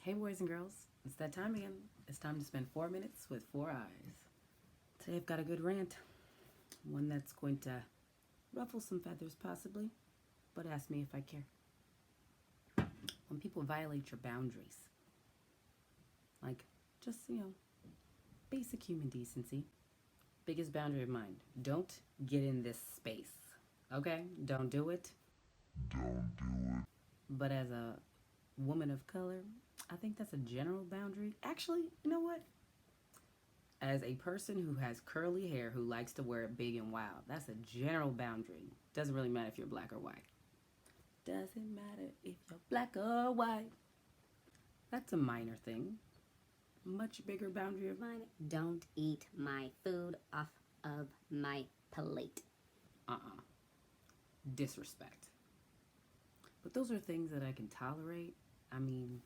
Hey, boys and girls, it's that time again. It's time to spend 4 minutes with four eyes. Today I've got a good rant, one that's going to ruffle some feathers possibly, but ask me if I care. When people violate your boundaries, like just, basic human decency, biggest boundary of mine, don't get in this space, okay? Don't do it. Don't do it. But as a woman of color, I think that's a general boundary. Actually, you know what? As a person who has curly hair who likes to wear it big and wild, that's a general boundary. Doesn't really matter if you're black or white. Doesn't matter if you're black or white. That's a minor thing. Much bigger boundary of mine. Don't eat my food off of my plate. Disrespect. But those are things that I can tolerate. I mean,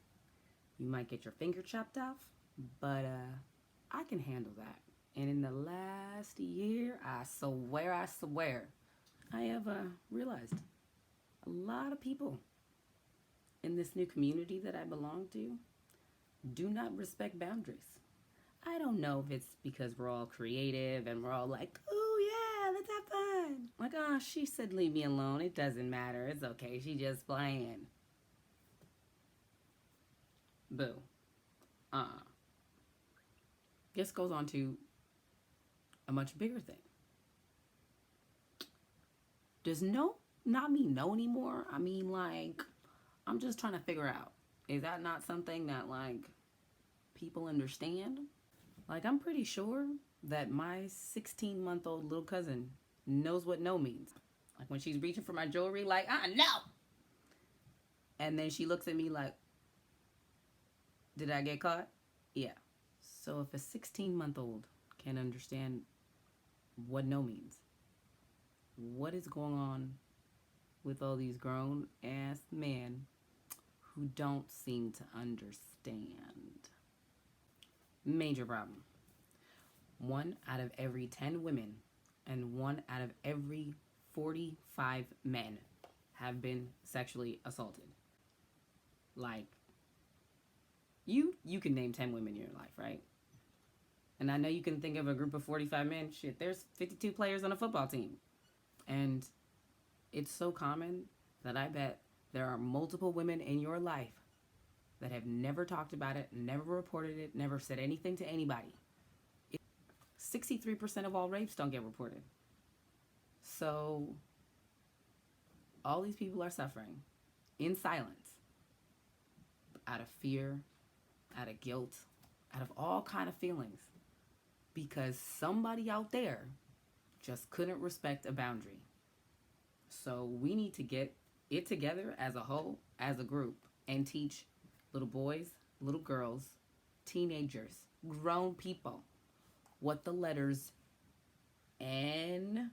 you might get your finger chopped off, but I can handle that. And in the last year, I swear, I have realized a lot of people in this new community that I belong to do not respect boundaries. I don't know if it's because we're all creative and we're all like, oh yeah, let's have fun. Like, oh, she said leave me alone. It doesn't matter. It's okay. She just playing. Boo. This goes on to a much bigger thing. Does not mean no anymore? I mean, like, I'm just trying to figure out. Is that not something that, like, people understand? Like, I'm pretty sure that my 16-month-old little cousin knows what no means. Like, when she's reaching for my jewelry, like, no! And then she looks at me like, did I get caught? Yeah. So if a 16-month-old can understand what no means, what is going on with all these grown-ass men who don't seem to understand? Major problem. 1 out of every 10 women and 1 out of every 45 men have been sexually assaulted. Like, you can name 10 women in your life, right? And I know you can think of a group of 45 men. Shit, there's 52 players on a football team. And it's so common that I bet there are multiple women in your life that have never talked about it, never reported it, never said anything to anybody. 63% of all rapes don't get reported. So all these people are suffering in silence out of fear, out of guilt, out of all kind of feelings, because somebody out there just couldn't respect a boundary. So we need to get it together as a whole, as a group, and teach little boys, little girls, teenagers, grown people what the letters N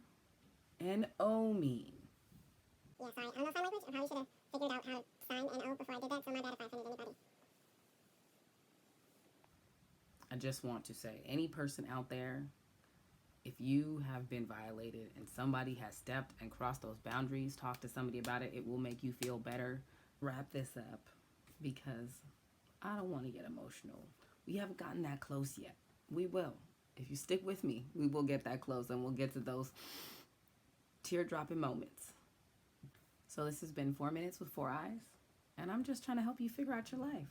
and O mean. Yeah, sorry. I don't know sign language. I probably should have figured out how to sign N-O before I did that, so my bad if I offended anybody. I just want to say, any person out there, if you have been violated and somebody has stepped and crossed those boundaries, talk to somebody about it. It will make you feel better. Wrap this up because I don't want to get emotional. We haven't gotten that close yet. We will. If you stick with me, we will get that close and we'll get to those tear-dropping moments. So this has been 4 minutes with 4 eyes, and I'm just trying to help you figure out your life.